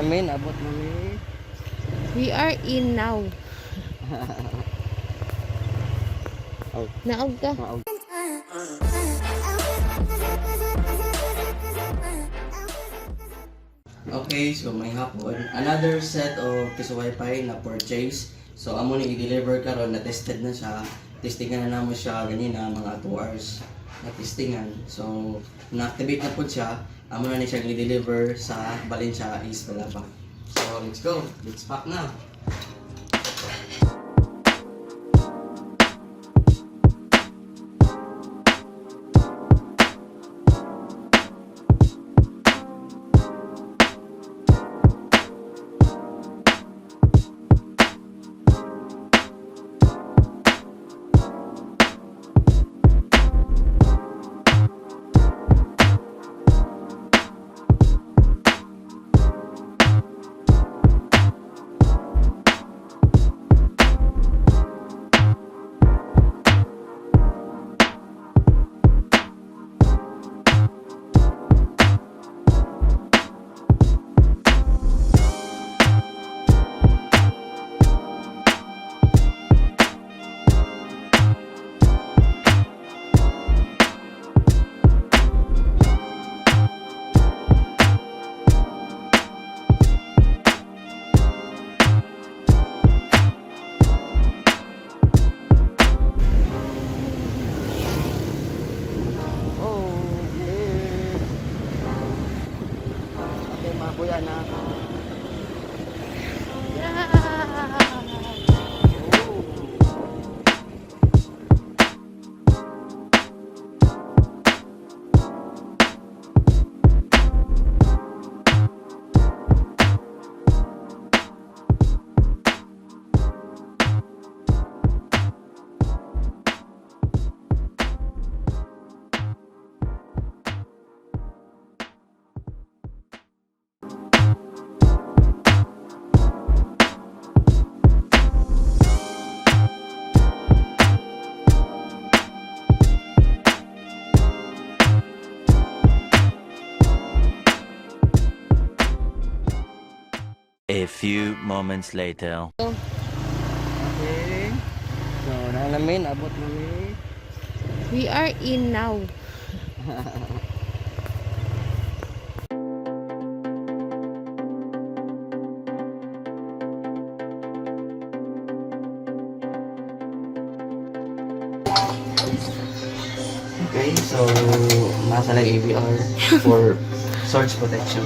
namin, abot namin. We are in now. Oh, Naog ka. maog. Okay, so may hapon. Another set of PISO WIFI na purchase. So amo ni i-deliver karon, na tested na siya. Testingan na namo siya ganina mga 2 hours na testingan. So na-activate na po siya. Amo na ni siya i-deliver sa Valencia, East Balabag. So let's go. Let's pack na. Kuya na. A few moments later. Okay. So na namin, abot namin. We are in now. Okay, so nasa lang AVR for surge protection.